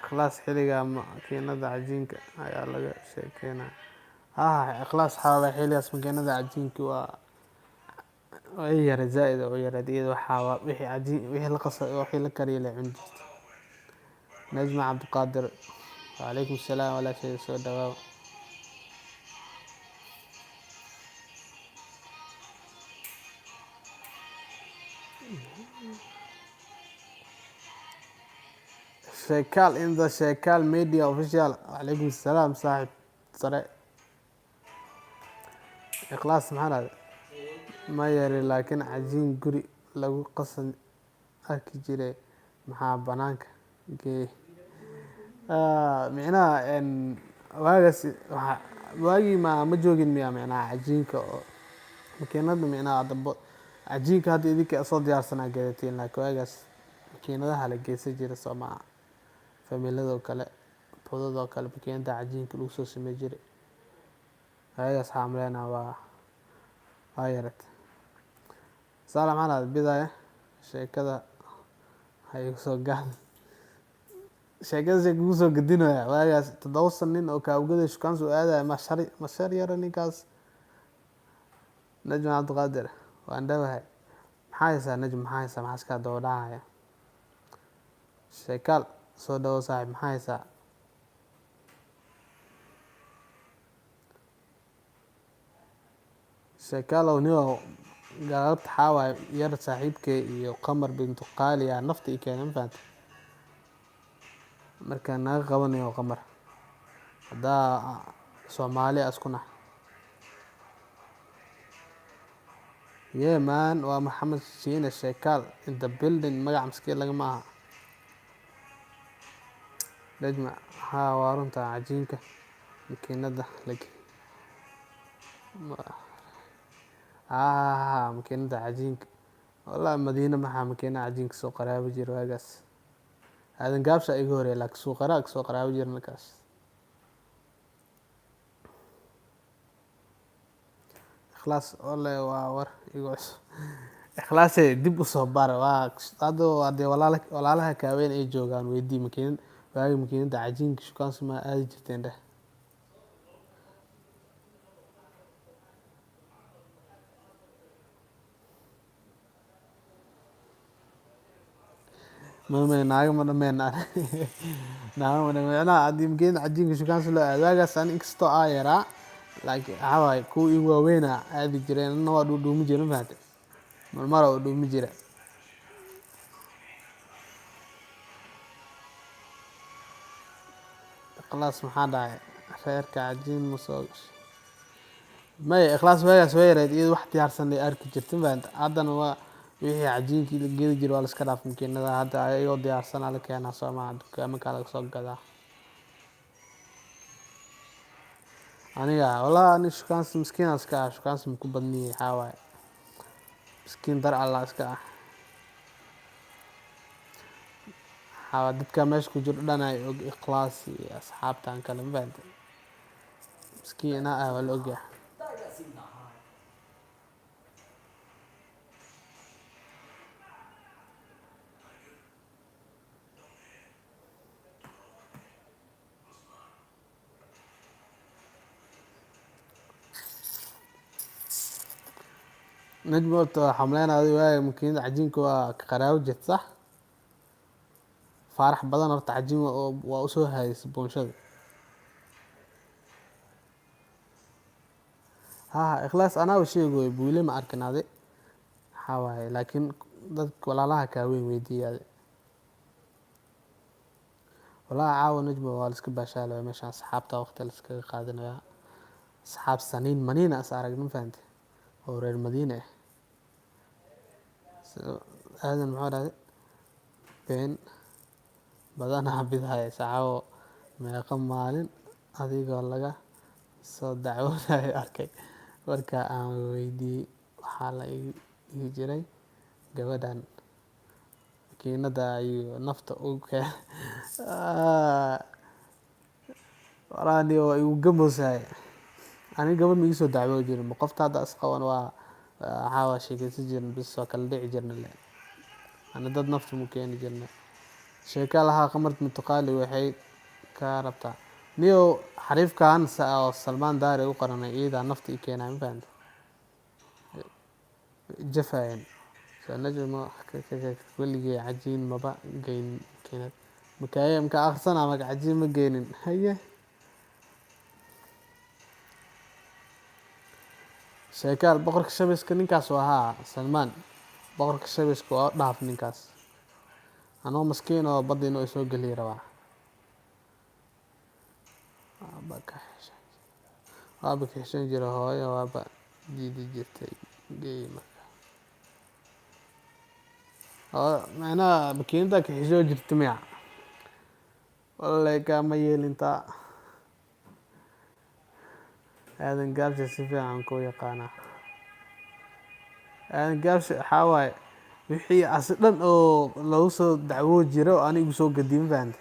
ikhlaas xilligaa makiinada cajiinka ayaa laga sheekeynaa ikhlaas waxaa waaye xilligaas makiinada cajiinka way yara zaaid u yareed iyada waxaa wixii cajiin wixii la qasay wixii la kariyay la cuni jirtay. Najma Cabdiqaadir wacalaykum salaam walaashay soo dhawaw. Sheekaal in the Sheekaal media official wacalaykum salaam saaxib sare ikhlaas maxaa dhahday ma yari laakiin cajiin guri lagu qasan arki jiray maxaa banaanka geey micnaha waagaas waagii ma joogin miyaa micnaha cajiinka oo makiinada micnaha hadda cajiinka hadda idinka soo diyaarsanaa gadatiin laakiin waagaas makiinadaha la geysan jiray soo maaha familiyadoo kale budadoo kale makiinada cajiinka lagu soo samey jiray waagaas waxaa maleynaa waa yareed. Saalax maxaa dhahday bidaya sheekada ha igu soo gaadin sheekada se kugu soo gadinaya waagaas 7 sano nin oo kaaba goday shukaansi u aadaya ma shar yara ninkaas. Najma Cabdiqaadir waan dhawahay maxaa haysaa Najma maxaa haysaa maxaa iska daba dhacaya Sheekaal soo dhawo saaxiib maxaa haysaa Sheekaalow niyow galabta waxaa waaye yar saaxiibkay iyo Qamar bintu Qaali aa nafta i keenay ma fahantay marka naga qabanayo Qamar haddaa Soomaali isku nax yeah man waa Maxamed Shiine Sheekaal in the building magac maskiin lagama aha Najma waa runta cajiinka makiinada makiinada cajiinka والله مدينة maxaa makiina cajiinka soo qaraabo jira waagaas aadan gaabsha iga horeey laakiin soo qaraabo jira markaas ikhlaas ole waa war igu cusub ikhlaasay dib u soo bar waa hadda walaalaha kaaweyn ay joogaan weydii makiinada cajiinka shukaansi ma aadi jirteen dheh ما ناقم أنا من ناقم أنا أنا أدي ممكن عجين شو سلو هذا سان إكستو آيرا like هواي كو يوا وينا هذه جرين إنه هو دوم جرين فات مرة دوم جرين خلاص محدا خير كعجين مصوش ما إخلاص ويا سوير إذا واحد يارسن لي أركي جرتين فات عادنا هو wixii cajiinkii la geedi jiray waa la iska dhaaf makiinada hadda ayagoo diyaarsanaa la keenaa Soomaa dukaamada laga soo gadaa aniga walaa ani shukaansi miskiin iska ah shukaansi ku badniyay waxaa waaye miskiin dar Allah iska ah waxaa dadka meesha ku jiro dhan ay og ikhlaas iyo asxaabtan kale ma fahamtay miskiin ah waa la ogyahay najmi horta waxaa maleynayaa adiga waaga makiinada cajiinka waa ka qaraawo jirta sax faarax badan horta cajiin waa usoo haysa buunshada ikhlaas anaa u sheegoy buule ma arkin adi waxaa waaye laakiin dadka walaalaha kaa weyn weydiiyaade walahi caawa najmi waa la iska baashaalaya meeshaan asxaabta waqti la iskaga qaadanayaa asxaab saniin maniina is aragna ma fahante oo reer madiina ah aadan muxuu dhahay been badanaa bidhaya caawo meeqa maalin adigoo laga soo dacwoonayo arkay marka aan weydiiyey waxaa la ii jiray gabadhan makiinada ayuu nafta u keen walaani waa igu gamosay ani gabadh ma iisoo dacwoo jirin qofta hadda isqaban waa waxaa waa sheekaysan jirin bis waa kala dhici jirna le ani dad nafta mu keeni jirna sheeka lahaa qamarta mutuqaali waxay ka rabtaa niyow xariifkan oo salmaan daari u qaranay iyadaa nafta i keenay ma fahanta jafayan najmo weligay cajiin maba geynin makiinad makaaya maka akhrisanaa maka cajiin ma geynin haye sheekaal boqorka shabeeska ninkaas waa ahaa salmaan boqorka shabeeska waa u dhaaf ninkaas anoo maskiin oo badda inuu soo geliya rabaa waaba ka xishan jira hooyo waaba diidi jirtay geey marka macnaha makiinada ka xishoo jirta miya wallay kaama yeelintaa aadan gaabsha si fiican ku yaqaanaa aadan gaabsha waxaa waaye wixii asi dhan oo lagu soo dacwoo jiro anigu soo gadiy ma fahante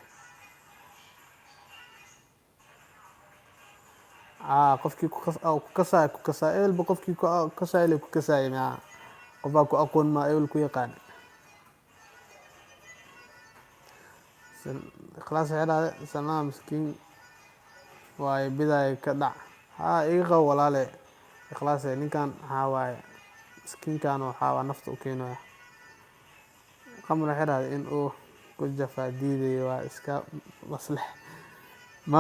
qofkii ku kasaa ebelba qofkii ku kasayle ku kasaaya maa qofaa ku aqoon maa ebel ku yaqaan ikhlaas waxay dhahday salmaan miskiin waaye bidaaya ka dhac iga qabo walaale ikhlaase ninkan waxaa waaye miskiinkan waxaa waa nafta u keenaya qamar waxay dhahday in uu ku jafaa diidayo waa iska maslax ma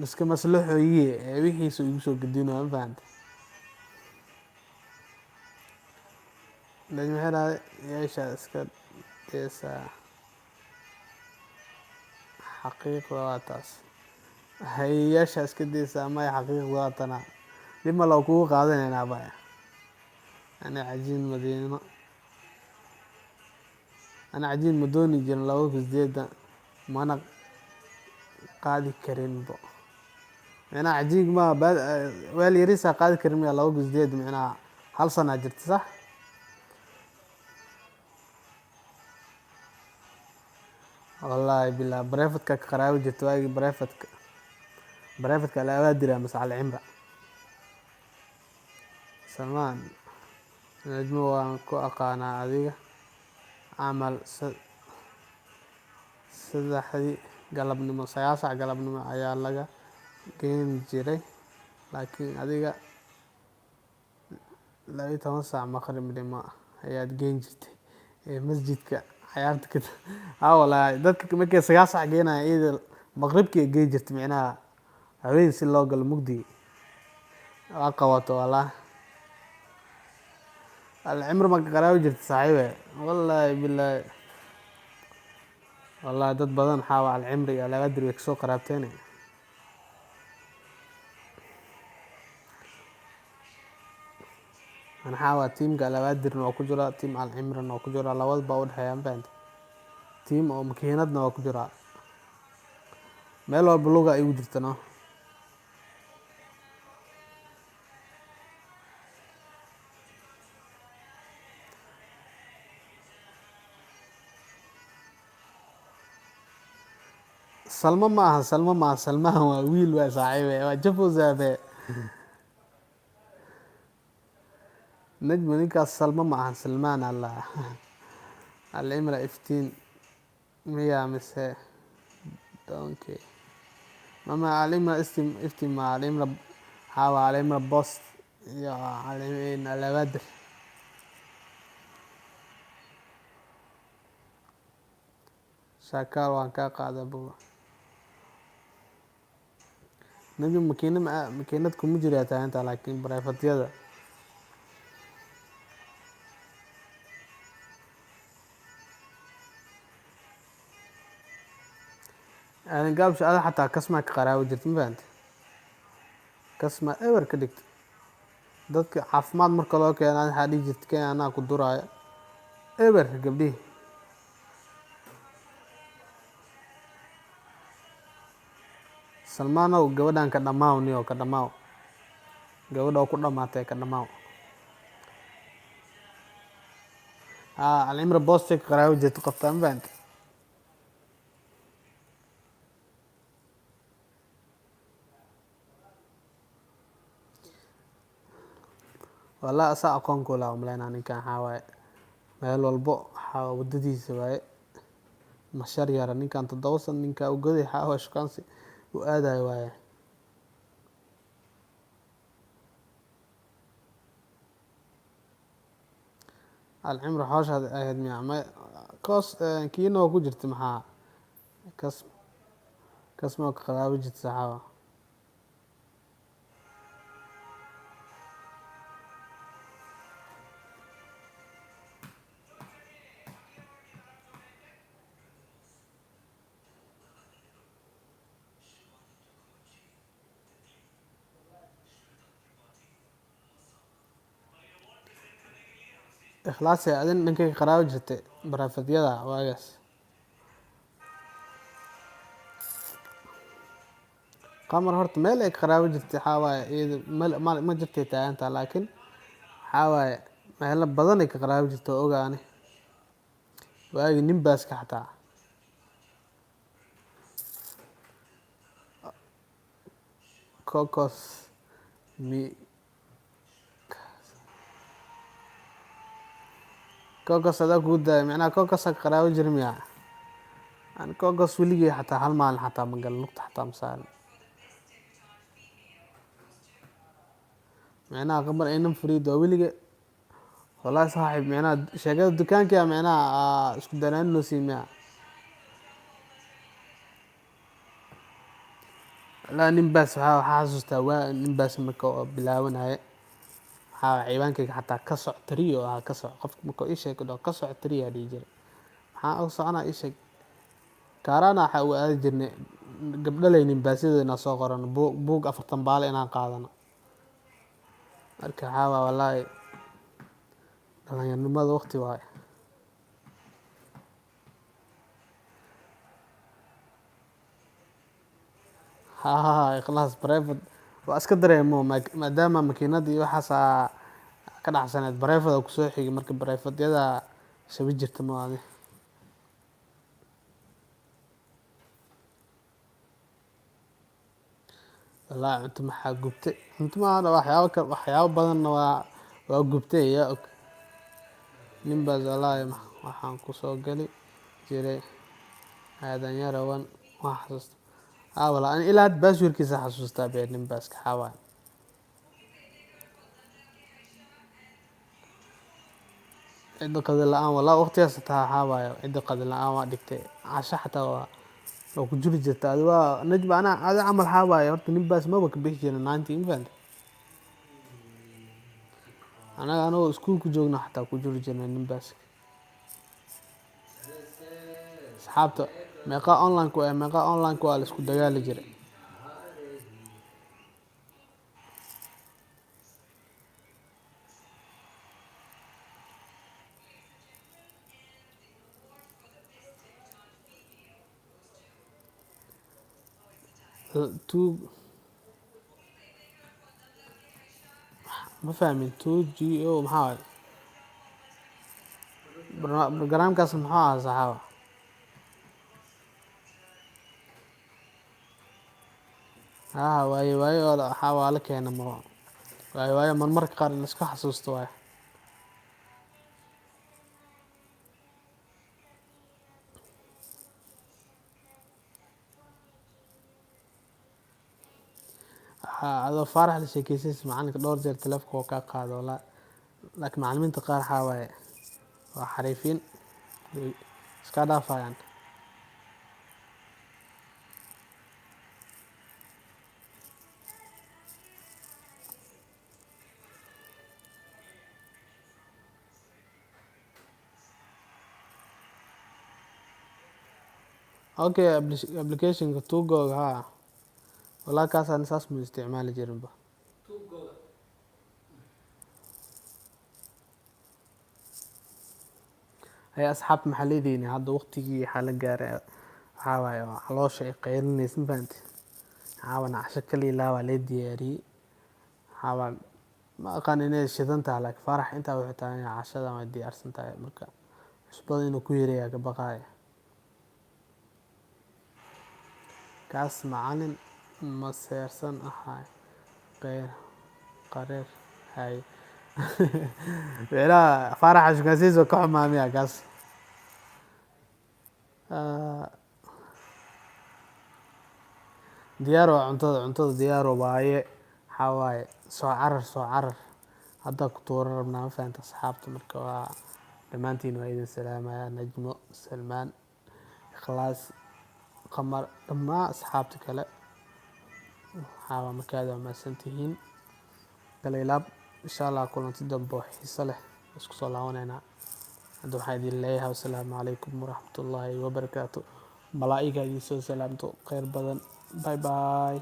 iska maslaxooye wixiisa igu soo gadinayo ma fahante najmi waxay dhahday yeeshaa iska deesaa xaqiiqda waa taas hayeyaasha iska daysaa maya xaqiiqda waa tana dib ma loo kugu qaadanaynaa baya ana cajiin madiino ana cajiin ma dooni jirin 2008 mana qaadi karinbo macnaha cajiin ma weel yariisaa qaadi karin miya 2008 macnaha hal sanaa jirta sax والله بالله بريفتك قراوي جت واجي بريفتك على أوادر مس على العمرة سلمان نجمو كو أقانا هذه عمل سدحدي قلبني ما سياسة قلبني ما عيال لقى جين جري لكن هذه لا يتوسع مخرج لما هي جين جت مسجدك عيارت كده والله dadka markay sagaashac geenay ciid maqribkii geey jirtay macnaha haween si loo gal mugdi waa qawato wala العمر ما قراوي jirtay saaxiibe wallahi billahi wallahi dad badan xaawa العمر laga dirway soo qaraabteen أنا حاول تيم قال أقدر إنه كجرا تيم على العمر إنه كجرا لواد باود حيان بند تيم أو مكينات إنه كجرا ماله بلوغة يوجدنا سلمى مع سلمى هو ويل وصاحبه وجفو زابه نجم نيكاس سلمى مع سلمان الله العمرة افتين مية مساء دونكي ماما العمرة افتين مع العمرة حاوى العمرة بوست يا العمرة على بدر Shakaal waan kaa qaaday buuba. Nabi makiinad kuma jiro yaa taaganta laakiin barayfatyada aadan gaabsha ada xataa kasmaa ka qaraawo jirta ma fahamtay. Kasmaa ewer ka dhigta dadka caafimaad marka loo keeno waxaa dhihi jirta keen anaa ku duraayo ewer gabdhihi. Salmaanow gabadhan ka dhammaaw niyo ka dhammaaw gabadha oo ku dhammaatay ka dhammaaw. Alcimra boostay ka qaraawo jirta qoftaan ma fahamtay. Walaa asaa aqoon ku laa umaleynaa ninkan waxaa waaye meel walbo waxaa wadadiisa waaye mashar yara ninkan 7 sano ninkaa u goday waxaa waaye shukaansi u aadayo waaye. Alcimra hawshaad ahayd miyaa koos kiina oo ku jirta maxaa kasmaa ka qaraawo jirta saxaawa. Ikhlaas adin ninkay ka qaraawo jirtay barayfatyada waagaas. Qamar horta meel ay ka qaraawo jirtay waxaa waaye iyada ma jirtay taaganta laakiin waxaa waaye meelo badan ay ka qaraawo jirtay oo ogaani waagi nin baaska xataa kokos kokos adaa kugu daaya micnaha kokosaa ka qaraawo jira miyaa ani kokos weligay xataa hal maalin xataa ma galin lugta xataa ma saarin. micnaha qamar aynan fariid waa weligay wallaahi saaxiib micnaha sheekada dukaanka yaa micnaha isku danaaninaysiin miyaa. Wallaahi nin baas waxaa xasuustaa waa nin baas marka oo bilaabanaya waxaa ciwaankayga xataa ka soc tariyo ka soc qofka marka ii sheeg ka soc tariyo dhihi jiray maxaa ugu soconaa ii sheeg kaarana waxaa u aadi jirnay gabdhalay nin baasyadeenaa soo qoran buug 40 baale inaan qaadano marka waxaa waa wallaahi dhalinyaronimada waqti waaye. Ikhlaas barayfad waa iska dareemo maadaama makiinadii waxaas ka dhacsaneed barayfad oo kusoo xigay marka barayfadyada shabi jirta ma aadi. Wallaahi cunto maxaa gubtay cunto maahan waxyaabo badanna waa gubtay yaa og. nin baas wallaahi waxaan kusoo gali jiray aadan yarawan waan xasuusta wallaahi ani ilaa had baasweerkiisa xasuustaa bee nin baaska waxaa waaye cidda qadi la-aan wallaahi waqtigaas xitaa waxaa waaye cidda qadi la-aan waa dhigtay casho xataa waa ku jiri jirta adi waa najba adi camal waxaa waaye horta nin baas maba ka bixi jirin naantii ma fahamtay. anagoo iskuulka joogna xataa ku jiri jirnay nin baaska asxaabta meeqa online waa la isku dagaali jiray. ma fahmin 2GO maxaa waaye barnaamijkaas muxuu ahaa saxaawa. waaye oo waxaa waa la keena waaye marmarka qaar la isku xasuusto waaye. adoo faarax la sheekeysanaysa macalinka dhowr jeer taleefanka oo kaa qaado wallaahi laakiin macallimiinta qaar waxaa waaye waa xariifiin iska dhaafayaan. okay applicationka tuugooga haa walaa kaasaan saas ma isticmaali jirinba tuugooda hay asxaabta maxaa leedihiin hadda waqtigii waxaa la gaaray waxaa waaye oo caloosha ay qaylinaysa ma fahanti caawana casho kaliya laabaa lee diyaariyey waxaa ma aqaan inay shidan tahay laakiin faarax intaa wuxuu tahay inay cashadan way diyaarsan tahay marka cusbada inuu ku yareeyaa ka baqaaya kaas macalin ma seersan ahay qeyr qareer hay meelaha faaraxa shukaansidiisa ka xumaamiya kaas diyaar waa cuntada diyaar waaye waxaa waaye soo carar hadda ku tuuran rabnaa ma fahanta asxaabta marka waa dhammaantiin waa idin salaamaya najmo salmaan ikhlaas qamar dhammaan asxaabta kale waxaa waa markaada waa mahadsantihiin galaylaab insha allah kulanti dambe oo xiiso leh isku soo laawaneynaa hadda waxaa idin leeyahay wasalaamu calaykum waraxmatullaahi wabarakaatu malaa'iga idin soo salaamto kheyr badan bye bye